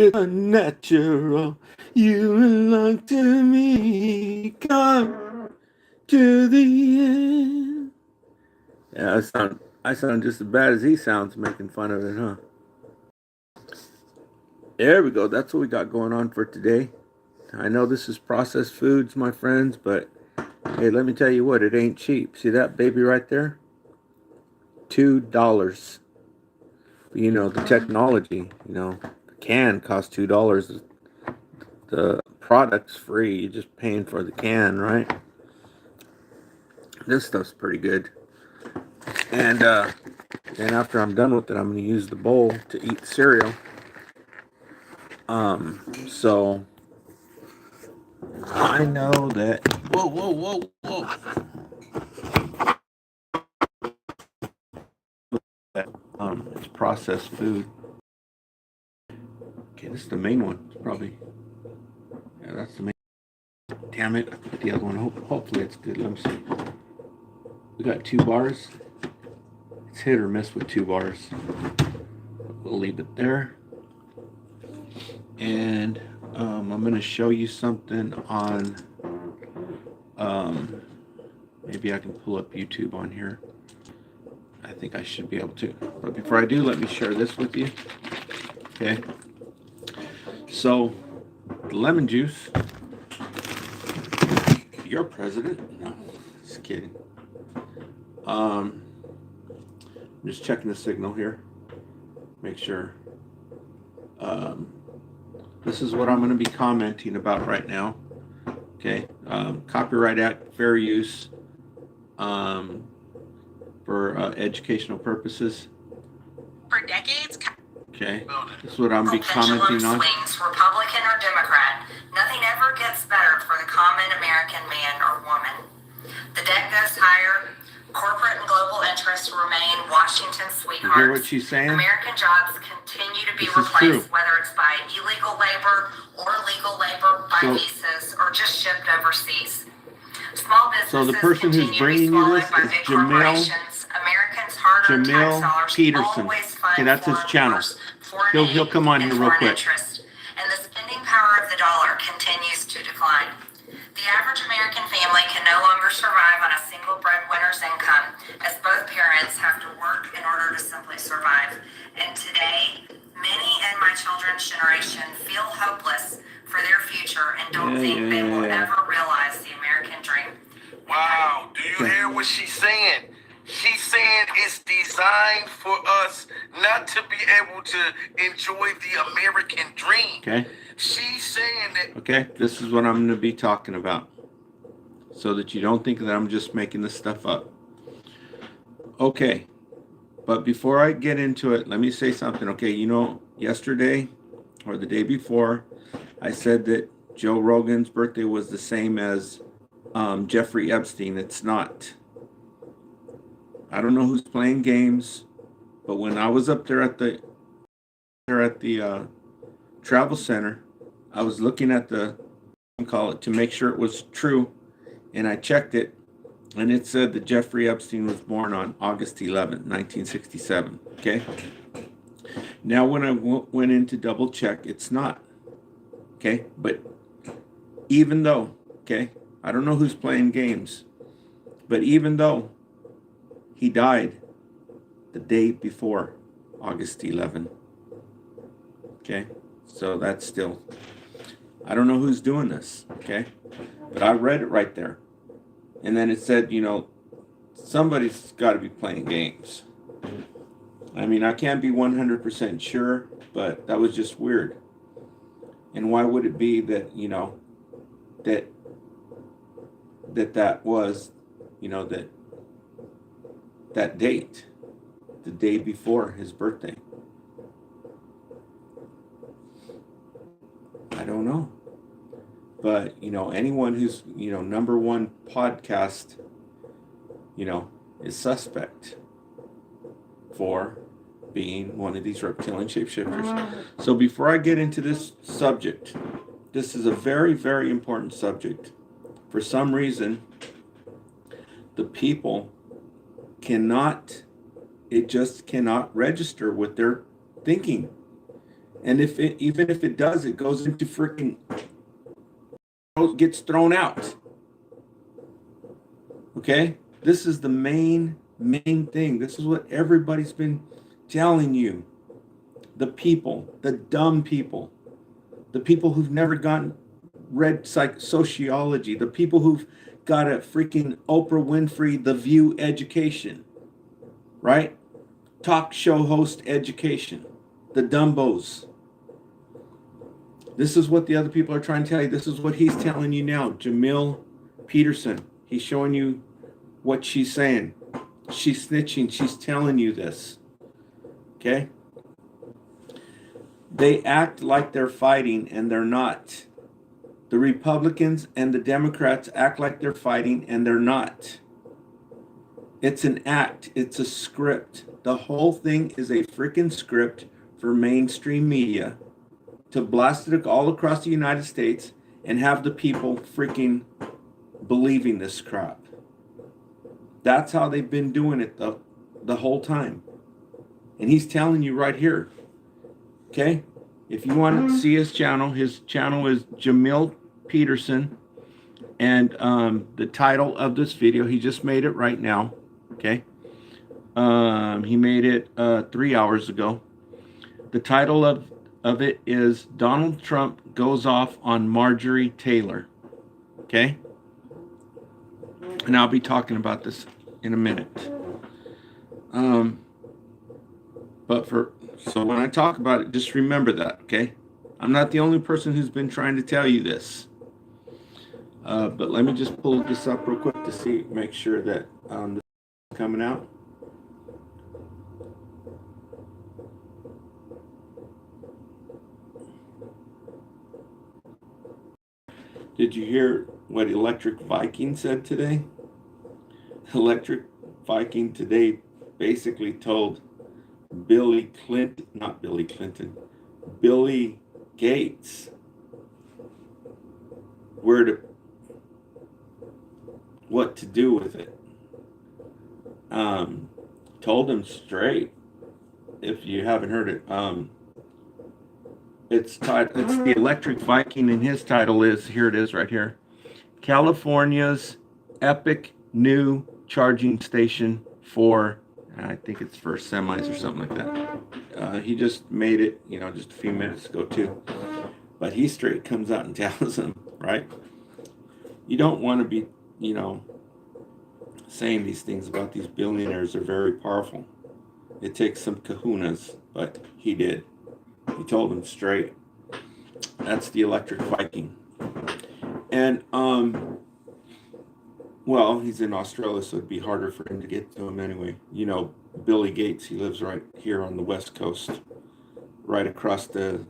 It's unnatural. You belong to me. Come to the end. Yeah, I sound just as bad as he sounds making fun of it, huh? There we go. That's what we got going on for today. I know this is processed foods, my friends, but hey, let me tell you what, it ain't cheap. See that baby right there? $2. You know, the technology, the can costs $2. The product's free. You're just paying for the can, right? This stuff's pretty good. And then after I'm done with it, I'm going to use the bowl to eat cereal. So I know that. Whoa, whoa, whoa, whoa. It's processed food. Okay, this is the main one. It's probably. Yeah, that's the main. Damn it! I put the other one. Hopefully it's good. Let me see. We got 2 bars. It's hit or miss with 2 bars. We'll leave it there. And I'm going to show you something on. Maybe I can pull up YouTube on here. I think I should be able to. But before I do, let me share this with you. Okay. So, the lemon juice. Your president? No, just kidding. I'm just checking the signal here. Make sure. This is what I'm going to be commenting about right now. Okay. Copyright Act, fair use for educational purposes. For decades. Okay. This is what I'm going to be commenting on. Swings, Republican or Democrat, nothing ever gets better for the common American man or woman. The debt goes higher. Corporate and global interests remain Washington's sweethearts. You hear what she's saying? American jobs continue to be replaced, whether it's by illegal labor or legal labor, by visas, or just shipped overseas. Small businesses so the person who's bringing you this is Jamil Peterson. Okay, that's his channel. He'll come on here real quick. And the spending power of the dollar continues to decline. The average American family can no longer survive on a single breadwinner's income, as both parents have to work in order to simply survive. And today, many in my children's generation feel hopeless for their future and don't think they will ever realize the American dream. Wow, do you hear what she's saying? She's saying it's designed for us not to be able to enjoy the American dream. Okay. She's saying that. Okay, this is what I'm going to be talking about, so that you don't think that I'm just making this stuff up. Okay, but before I get into it, let me say something. Okay, yesterday or the day before, I said that Joe Rogan's birthday was the same as Jeffrey Epstein. It's not. I don't know who's playing games, but when I was up there at the travel center, I was looking at to make sure it was true, and I checked it, and it said that Jeffrey Epstein was born on August 11th, 1967. Okay. Now, when I went in to double check, it's not. Okay, but even though, I don't know who's playing games, but even though he died the day before August 11th. Okay, so that's still, I don't know who's doing this, but I read it right there. And then it said, somebody's got to be playing games. I mean, I can't be 100% sure, but that was just weird. And why would it be that, that was, that date, the day before his birthday? I don't know. But, anyone who's, number one podcast, is suspect for being one of these reptilian shapeshifters. So before I get into this subject, this is a very, very important subject. For some reason, the people it just cannot register with their thinking. And even if it does, it goes into freaking, gets thrown out. Okay? This is the main thing. This is what everybody's been telling you. The people, the dumb people, the people who've never read sociology, the people who've got a freaking Oprah Winfrey, The View education, right? Talk show host education, the dumbos. This is what the other people are trying to tell you. This is what he's telling you now. Jamil Peterson, he's showing you what she's saying. She's snitching. She's telling you this. Okay? They act like they're fighting and they're not. The Republicans and the Democrats act like they're fighting and they're not. It's an act. It's a script. The whole thing is a freaking script for mainstream media to blast it all across the United States and have the people freaking believing this crap. That's how they've been doing it the whole time. And he's telling you right here. Okay? If you want to see his channel is Jamil Peterson. And the title of this video, he just made it right now. Okay? He made it 3 hours ago. The title of it is Donald Trump Goes Off on Marjorie Taylor. Okay? And I'll be talking about this in a minute. So when I talk about it, just remember that, okay? I'm not the only person who's been trying to tell you this. But let me just pull this up real quick to see, make sure that this is coming out. Did you hear what Electric Viking said today? Electric Viking today basically told Billy Gates what to do with it. Told him straight. If you haven't heard it, it's the Electric Viking, and his title is, here it is right here, California's epic new charging station for, I think it's for semis or something like that. He just made it, just a few minutes ago too. But he straight comes out and tells them, right? You don't want to be, saying these things about these billionaires. Are very powerful. It takes some kahunas, but he did. He told them straight. That's the Electric Viking. And, well, he's in Australia, so it'd be harder for him to get to him anyway. Billy Gates, he lives right here on the West Coast, right across the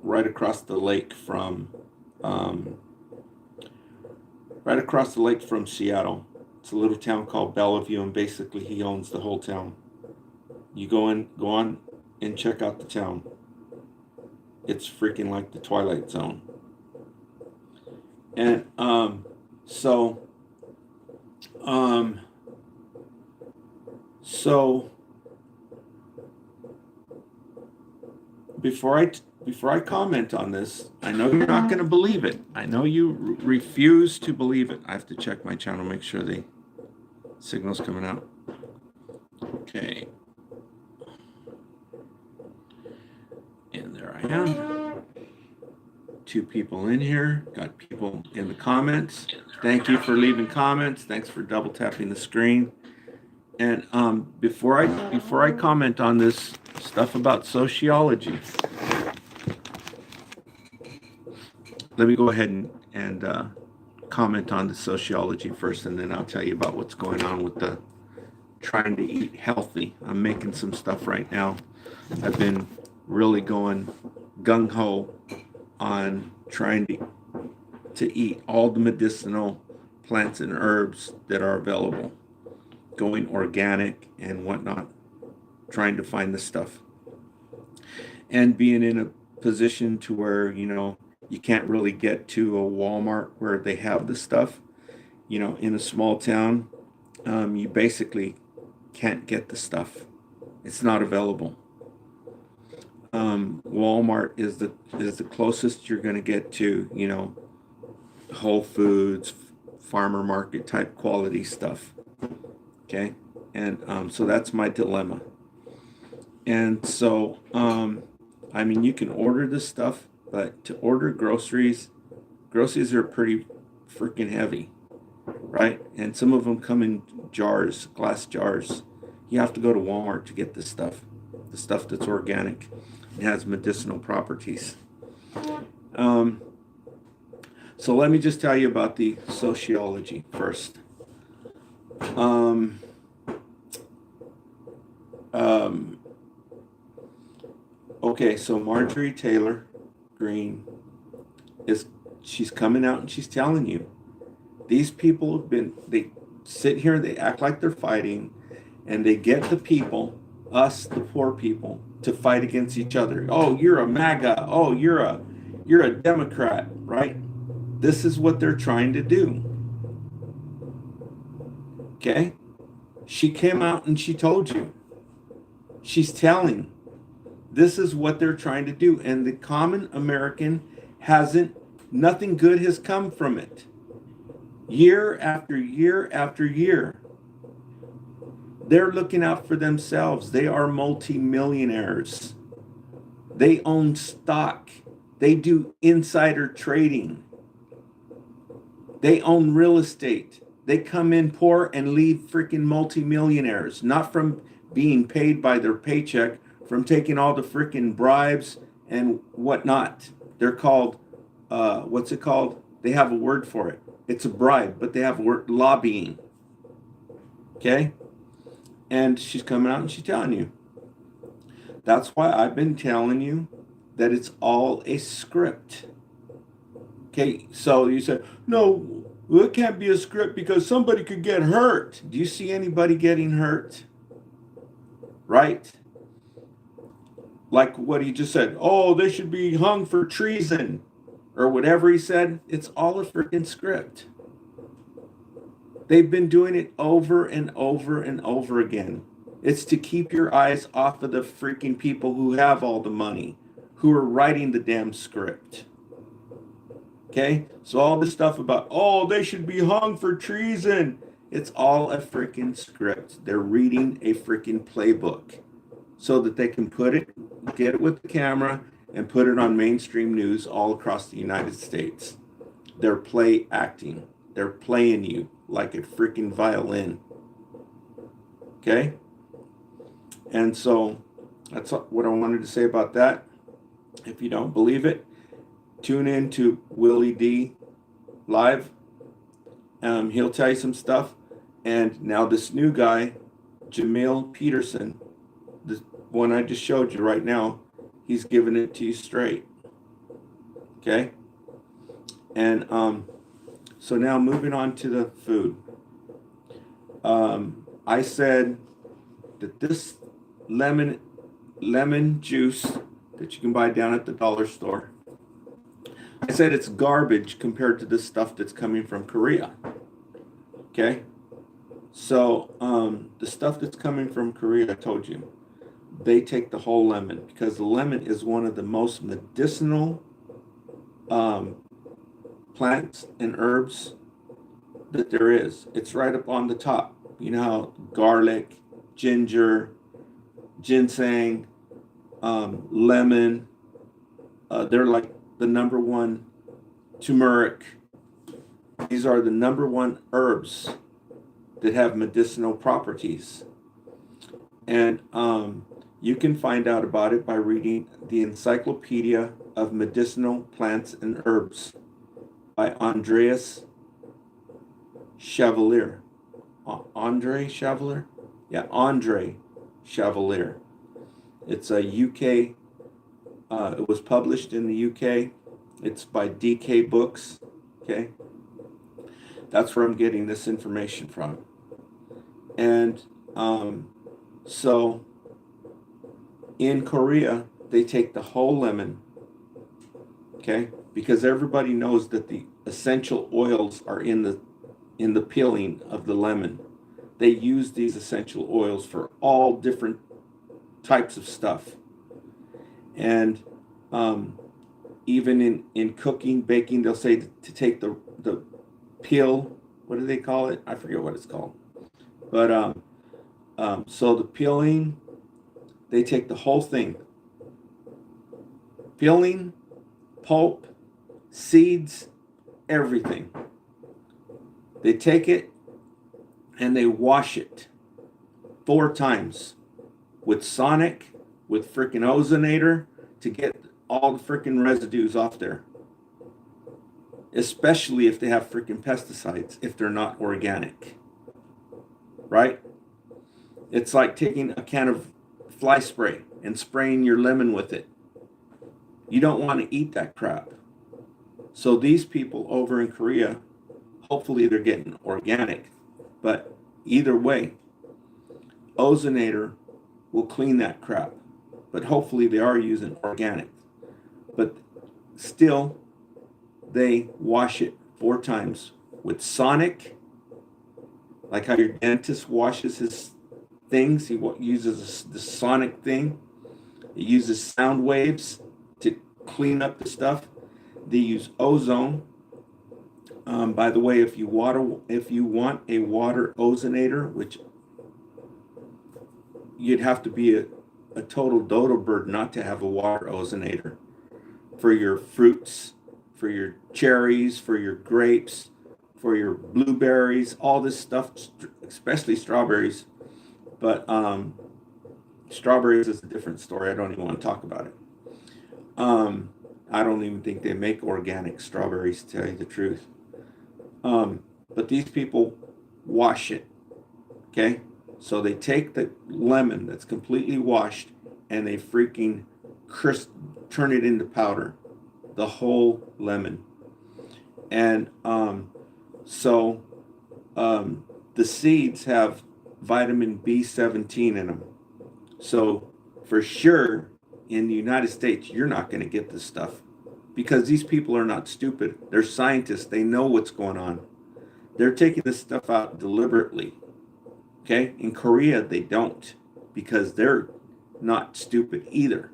lake from Seattle. It's a little town called Bellevue, and basically he owns the whole town. You go on and check out the town. It's freaking like the Twilight Zone. And so before I comment on this, I know you're not going to believe it. I know you refuse to believe it. I have to check my channel, make sure the signal's coming out. Okay. And there I am. 2 people in here. Got people in the comments. Thank you for leaving comments. Thanks for double tapping the screen. And before I comment on this stuff about sociology, let me go ahead and comment on the sociology first, and then I'll tell you about what's going on with the trying to eat healthy. I'm making some stuff right now. I've been really going gung-ho on trying to eat all the medicinal plants and herbs that are available, going organic and whatnot, trying to find this stuff, and being in a position to where you can't really get to a Walmart where they have this stuff. In a small town, you basically can't get the stuff. It's not available. Walmart is the closest you're going to get to, Whole Foods, farmer market type quality stuff. Okay. And so that's my dilemma. And so, I mean, you can order this stuff, but to order groceries are pretty freaking heavy, right? And some of them come in jars, glass jars. You have to go to Walmart to get this stuff, the stuff that's organic. It has medicinal properties. So let me just tell you about the sociology first. Okay, so Marjorie Taylor Greene she's coming out and she's telling you these people they sit here and they act like they're fighting, and they get the people, us, the poor people, to fight against each other. Oh, you're a MAGA. Oh, you're a Democrat, right? This is what they're trying to do. Okay? She came out and she told you. She's telling. This is what they're trying to do. And the common American nothing good has come from it. Year after year after year. They're looking out for themselves. They are multimillionaires. They own stock. They do insider trading. They own real estate. They come in poor and leave freaking multimillionaires, not from being paid by their paycheck, from taking all the freaking bribes and whatnot. They're called, what's it called? They have a word for it. It's a bribe, but they have a word, lobbying. Okay? And she's coming out and she's telling you. That's why I've been telling you that it's all a script. Okay, so you said, no, it can't be a script because somebody could get hurt. Do you see anybody getting hurt? Right? Like what he just said, oh, they should be hung for treason or whatever he said. It's all a freaking script. They've been doing it over and over and over again. It's to keep your eyes off of the freaking people who have all the money, who are writing the damn script. Okay? So all this stuff about, oh, they should be hung for treason. It's all a freaking script. They're reading a freaking playbook so that they can get it with the camera and put it on mainstream news all across the United States. They're play acting. They're playing you like a freaking violin. Okay? And so that's what I wanted to say about that. If you don't believe it, tune in to Willie D live. He'll tell you some stuff. And now this new guy, Jamil Peterson, the one I just showed you right now, he's giving it to you straight. Okay? And so now moving on to the food. I said that this lemon juice that you can buy down at the dollar store, I said it's garbage compared to this stuff that's coming from Korea. Okay? So the stuff that's coming from Korea, I told you, they take the whole lemon because the lemon is one of the most medicinal plants and herbs that there is. It's right up on the top. You know how garlic, ginger, ginseng, lemon, they're like the number one. Turmeric. These are the number one herbs that have medicinal properties. And you can find out about it by reading the Encyclopedia of Medicinal Plants and Herbs by Andreas Chevalier. Andre Chevalier? Yeah, Andre Chevalier. It's a UK, it was published in the UK. It's by DK Books, okay? That's where I'm getting this information from. And so in Korea, they take the whole lemon, okay? Because everybody knows that the essential oils are in the peeling of the lemon. They use these essential oils for all different types of stuff. And even in cooking, baking, they'll say to take the peel. What do they call it? I forget what it's called. But so the peeling, they take the whole thing. Peeling, pulp, seeds, everything. They take it and they wash it 4 times with Sonic, with freaking ozonator to get all the freaking residues off there. Especially if they have freaking pesticides, if they're not organic. Right? It's like taking a can of fly spray and spraying your lemon with it. You don't want to eat that crap. So these people over in Korea, hopefully they're getting organic. But either way, ozonator will clean that crap. But hopefully they are using organic. But still, they wash it 4 times with Sonic, like how your dentist washes his things. He uses the Sonic thing. He uses sound waves to clean up the stuff. They use ozone. By the way, if you want a water ozonator, which you'd have to be a total dodo bird not to have a water ozonator for your fruits, for your cherries, for your grapes, for your blueberries, all this stuff, especially strawberries. But strawberries is a different story. I don't even want to talk about it. I don't even think they make organic strawberries, to tell you the truth. But these people wash it. Okay? So they take the lemon that's completely washed and they freaking turn it into powder. The whole lemon. And the seeds have vitamin B17 in them. So for sure, in the United States, you're not going to get this stuff because these people are not stupid. They're scientists. They know what's going on. They're taking this stuff out deliberately. Okay? In Korea, they don't because they're not stupid either.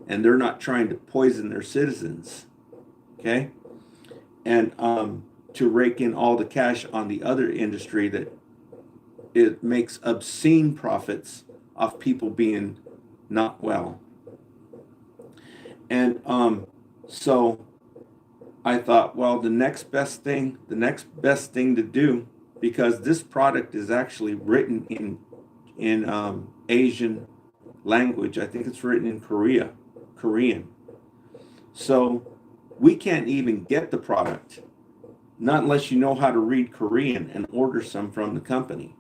And they're not trying to poison their citizens. Okay? And to rake in all the cash on the other industry that it makes obscene profits off people being not well. And so I thought, well, the next best thing to do, because this product is actually written in Asian language. I think it's written in Korean. So we can't even get the product, not unless you know how to read Korean and order some from the company.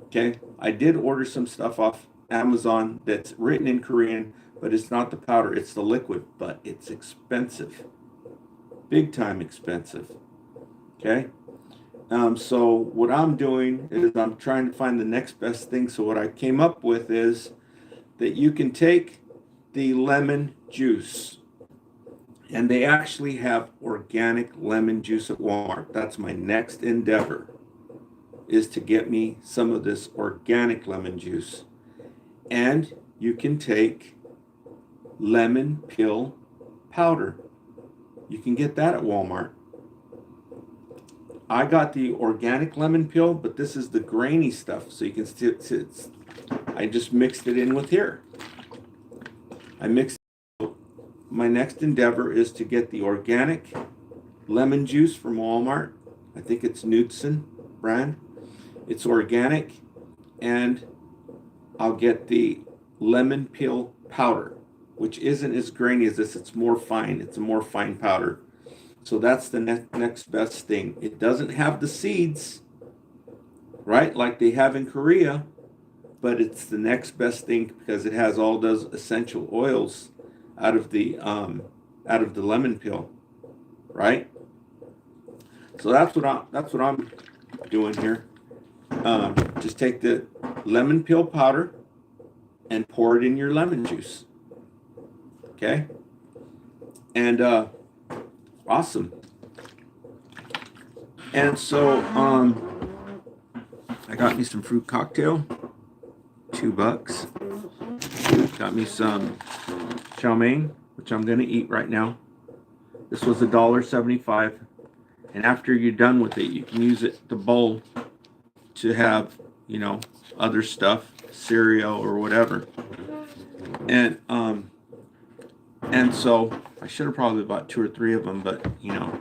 Okay, I did order some stuff off Amazon that's written in Korean, but it's not the powder, it's the liquid, but it's expensive. Big time expensive. Okay? So what I'm doing is I'm trying to find the next best thing. So what I came up with is that you can take the lemon juice, and they actually have organic lemon juice at Walmart. That's my next endeavor, is to get me some of this organic lemon juice. And you can take lemon peel powder. You can get that at Walmart. I got the organic lemon peel, but this is the grainy stuff. So you can see I just mixed it in with here. My next endeavor is to get the organic lemon juice from Walmart. I think it's Knudsen brand. It's organic, and I'll get the lemon peel powder, which isn't as grainy as this. It's more fine. It's a more fine powder. So that's the next best thing. It doesn't have the seeds, right, like they have in Korea, but it's the next best thing because it has all those essential oils out of the lemon peel, right? So that's what I'm doing here. Just take the lemon peel powder and pour it in your lemon juice. Okay? And awesome. And so I got me some fruit cocktail, $2. Got me some chow mein, which I'm going to eat right now. This was $1.75. And after you're done with it, you can use it, the bowl, to have, you know, other stuff, cereal or whatever. And so I should have probably bought 2 or 3 of them, but you know,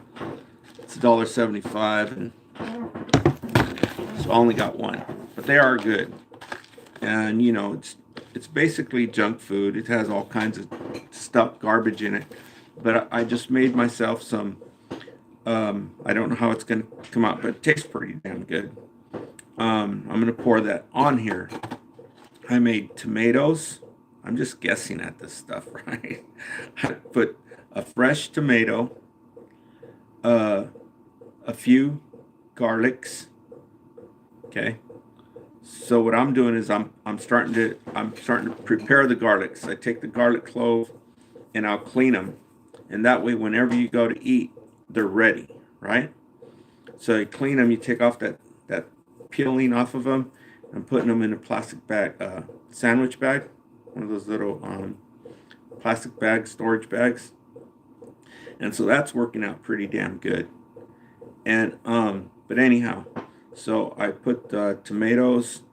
it's $1.75, and so I only got one. But they are good, and you know, it's basically junk food. It has all kinds of stuff, garbage in it. But I just made myself some. I don't know how it's going to come out, but it tastes pretty damn good. I'm going to pour that on here. I made tomatoes. I'm just guessing at this stuff, right? I put a fresh tomato, a few garlics. Okay. So what I'm doing is I'm starting to prepare the garlics. I take the garlic clove and I'll clean them, and that way whenever you go to eat, they're ready, right? So you clean them, you take off that peeling off of them, and putting them in a plastic bag, sandwich bag, one of those little plastic bags, storage bags. And so that's working out pretty damn good. And but anyhow, so I put tomatoes.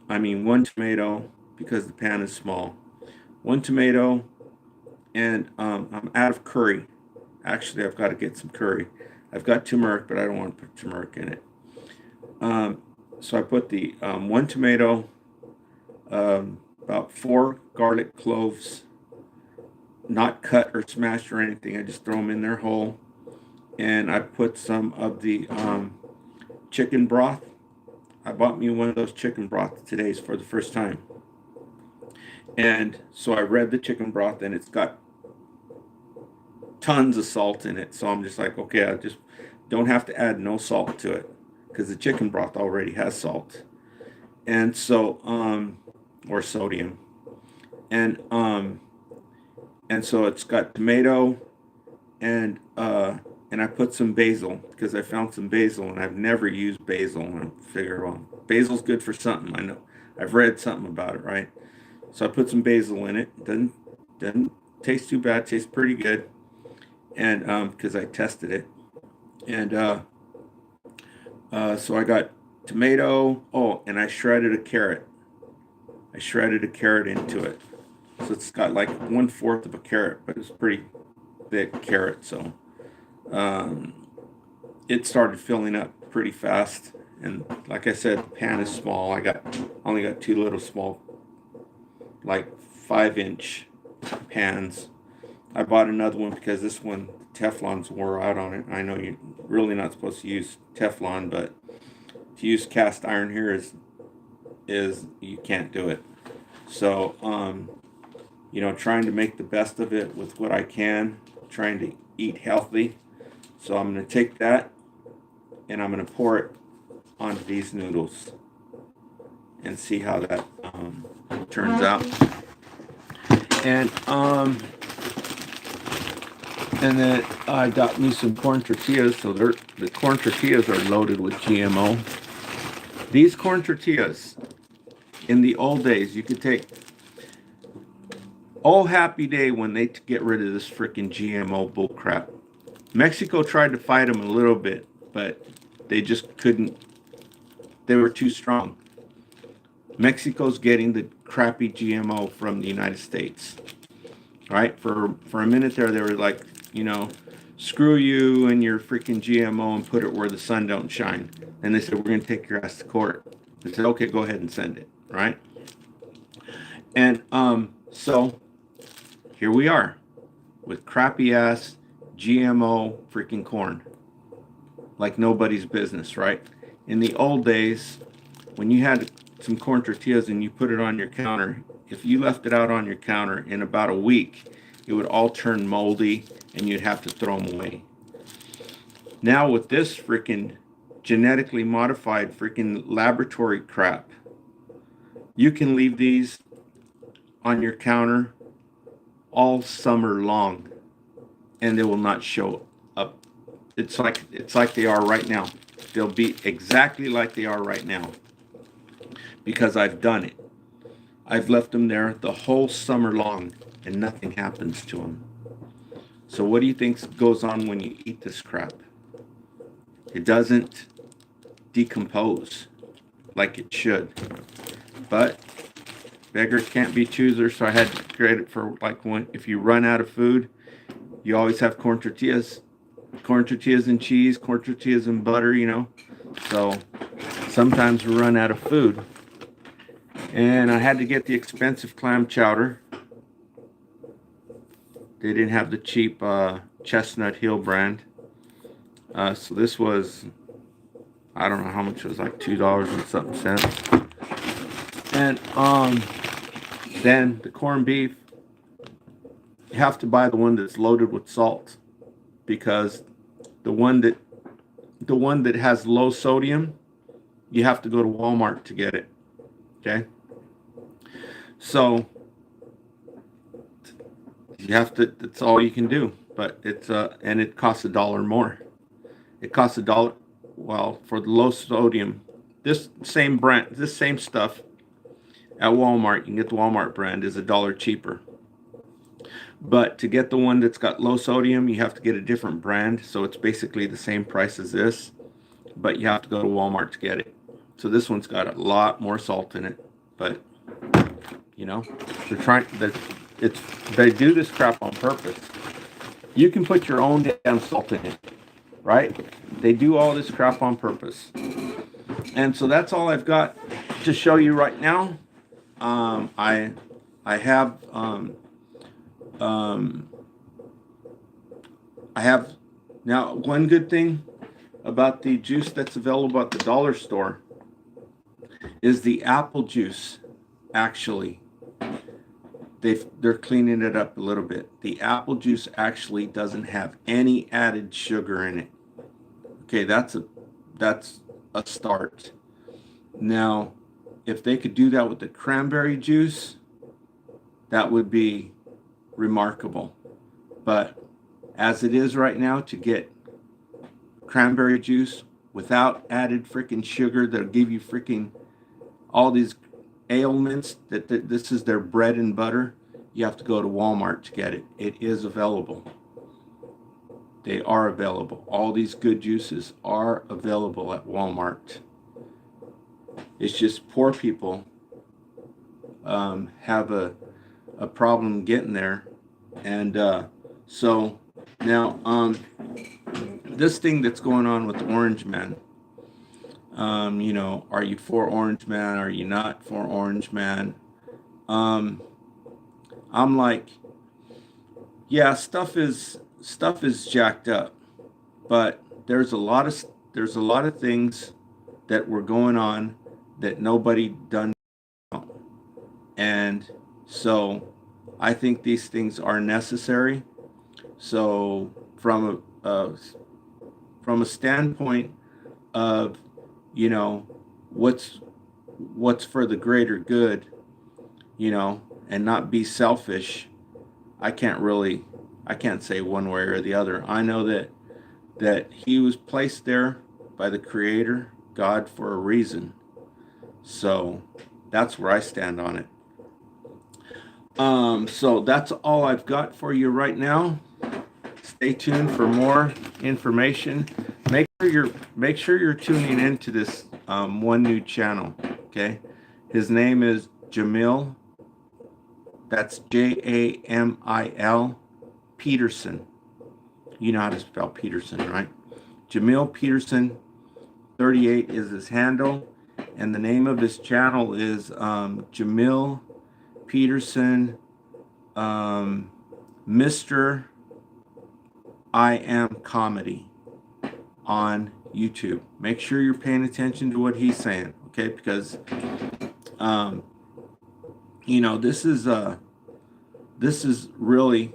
I mean, 1 tomato, because the pan is small. 1 tomato, and I'm out of curry. Actually, I've got to get some curry. I've got turmeric, but I don't want to put turmeric in it. So I put the 1 tomato, about 4 garlic cloves, not cut or smashed or anything. I just throw them in there whole. And I put some of the chicken broth. I bought me one of those chicken broth today for the first time. And so I read the chicken broth, and it's got tons of salt in it. So I'm just like, okay, I just don't have to add no salt to it, because the chicken broth already has salt. And so, or sodium. And so it's got tomato, and I put some basil, because I found some basil, and I've never used basil. And I figure, well, basil's good for something. I know, I've read something about it, right? So I put some basil in it. Doesn't taste too bad. Tastes pretty good. And because I tested it. And so I got tomato. Oh, and I shredded a carrot. I shredded a carrot into it. So it's got like 1/4 of a carrot, but it's pretty thick carrot. So it started filling up pretty fast. And like I said, the pan is small. I only got 2 little small, like 5-inch pans. I bought another one because this one, Teflon's wore out on it. I know you're really not supposed to use Teflon, but to use cast iron here is you can't do it. So you know, trying to make the best of it with what I can, trying to eat healthy. So I'm going to take that, and I'm going to pour it onto these noodles and see how that turns out. And then I got me some corn tortillas. So the corn tortillas are loaded with GMO. These corn tortillas, in the old days, you could take, oh happy day when they get rid of this freaking GMO bullcrap. Mexico tried to fight them a little bit, but they just couldn't. They were too strong. Mexico's getting the crappy GMO from the United States. Right? For a minute there, they were like, you know, screw you and your freaking GMO, and put it where the sun don't shine. And they said, we're going to take your ass to court. They said, okay, go ahead and send it. Right? And so here we are with crappy ass GMO freaking corn. Like nobody's business, right? In the old days, when you had some corn tortillas and you put it on your counter, if you left it out on your counter, in about a week, it would all turn moldy and you'd have to throw them away. Now with this freaking genetically modified freaking laboratory crap, you can leave these on your counter all summer long and they will not show up. It's like they are right now. They'll be exactly like they are right now, because I've done it. I've left them there the whole summer long, and nothing happens to them. So what do you think goes on when you eat this crap? It doesn't decompose like it should. But beggars can't be choosers, so I had to create it for like when if you run out of food, you always have corn tortillas and cheese, corn tortillas and butter, you know. So sometimes we run out of food. And I had to get the expensive clam chowder. They didn't have the cheap Chestnut Hill brand. So this was, I don't know how much it was, like $2 and something cents. And then the corned beef, you have to buy the one that's loaded with salt, because the one that has low sodium, you have to go to Walmart to get it. Okay? So you have to, that's all you can do. But it's and it costs $1 more. It costs $1. Well, for the low sodium, this same brand, this same stuff at Walmart, you can get the Walmart brand, is $1 cheaper. But to get the one that's got low sodium, you have to get a different brand. So it's basically the same price as this, but you have to go to Walmart to get it. So this one's got a lot more salt in it. But you know, they do this crap on purpose. You can put your own damn salt in it, right? They do all this crap on purpose. And so that's all I've got to show you right now. I have now, one good thing about the juice that's available at the dollar store is the apple juice. Actually, they're cleaning it up a little bit. The apple juice actually doesn't have any added sugar in it. Okay, that's a start. Now, if they could do that with the cranberry juice, that would be remarkable. But as it is right now, to get cranberry juice without added freaking sugar that'll give you freaking all these ailments, that this is their bread and butter, you have to go to Walmart to get it. It is available. They are available. All these good juices are available at Walmart. It's just poor people have a problem getting there. And so now this thing that's going on with Orange Man, you know, are you for Orange Man? Are you not for Orange Man? I'm like, yeah, stuff is jacked up, but there's a lot of things that were going on that nobody done, and so I think these things are necessary. So from a standpoint of, you know, what's for the greater good, you know, and not be selfish, I can't say one way or the other. I know that he was placed there by the Creator, God, for a reason. So that's where I stand on it. So that's all I've got for you right now. Stay tuned for more information. Make sure you're tuning into this one new channel. Okay, his name is Jamil. That's Jamil Peterson. You know how to spell Peterson, right? Jamil Peterson 38 is his handle, and the name of his channel is Jamil Peterson, Mr. I Am Comedy on YouTube. Make sure you're paying attention to what he's saying, okay? Because you know, this is really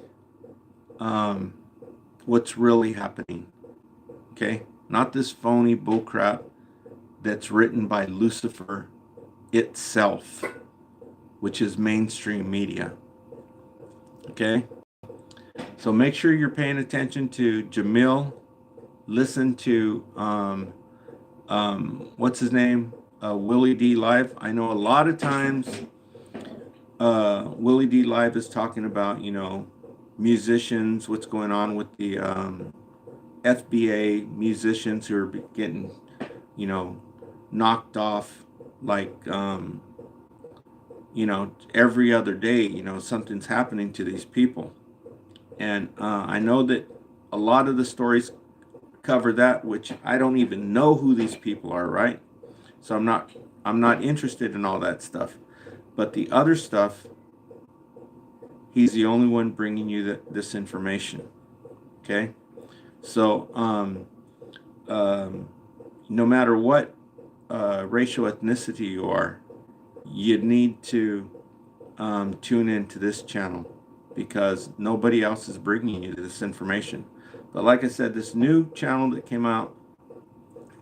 what's really happening, okay? Not this phony bullcrap that's written by Lucifer itself, which is mainstream media, okay? So make sure you're paying attention to Jamil. Listen to what's his name, Willie D Live. I know a lot of times Willie D Live is talking about, musicians, what's going on with the FBA musicians who are getting, knocked off like, every other day, something's happening to these people. And I know that a lot of the stories cover that, which I don't even know who these people are, right? So I'm not interested in all that stuff. But the other stuff, he's the only one bringing you this information. Okay? So no matter what racial ethnicity you are, you need to tune into this channel, because nobody else is bringing you this information. But like I said, this new channel that came out,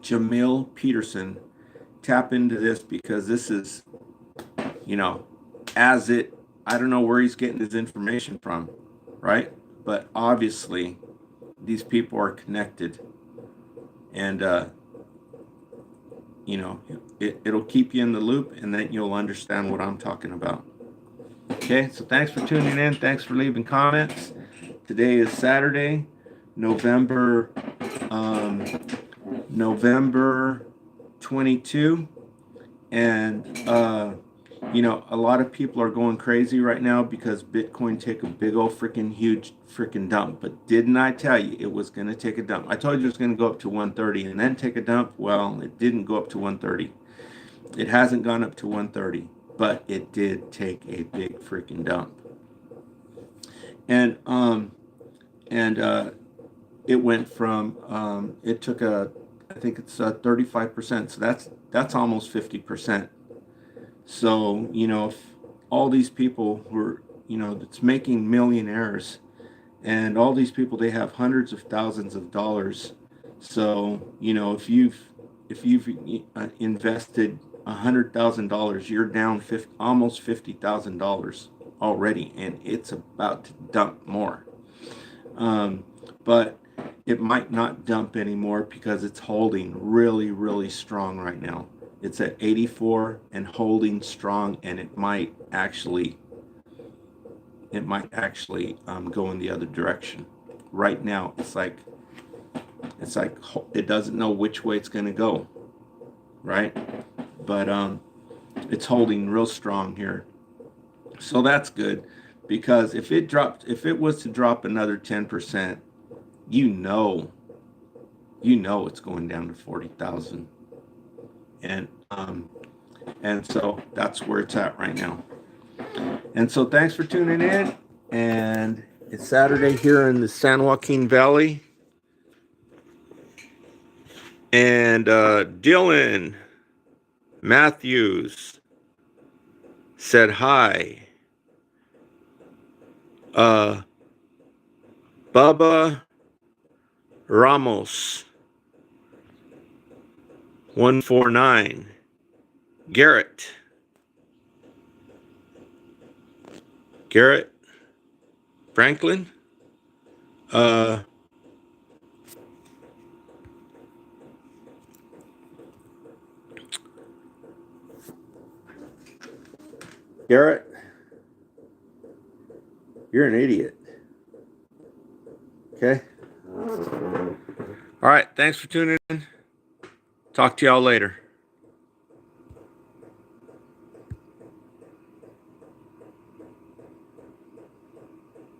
Jamil Peterson, tap into this, because this is, I don't know where he's getting his information from, right? But obviously, these people are connected, and it'll keep you in the loop, and then you'll understand what I'm talking about. Okay, so thanks for tuning in. Thanks for leaving comments. Today is Saturday, November 22, and a lot of people are going crazy right now because Bitcoin take a big old huge dump. But didn't I tell you it was going to take a dump? I told you it was going to go up to 130 and then take a dump. Well, it didn't go up to 130. It hasn't gone up to 130, but it did take a big freaking dump. And it went from it took I think it's 35%. So that's almost 50%. So, if all these people were, that's making millionaires, and all these people, they have hundreds of thousands of dollars. So, if you've invested $100,000, you're down almost $50,000 already, and it's about to dump more. But it might not dump anymore because it's holding really, really strong right now. It's at 84 and holding strong, and it might actually go in the other direction. Right now, it's like it doesn't know which way it's going to go, right? But it's holding real strong here, so that's good, because if it was to drop another 10%, it's going down to 40,000. And so that's where it's at right now. And so thanks for tuning in. And it's Saturday here in the San Joaquin Valley. And Dylan Matthews said hi. Bubba Ramos 149. Garrett Franklin. Garrett, you're an idiot. Okay. All right. Thanks for tuning in. Talk to y'all later.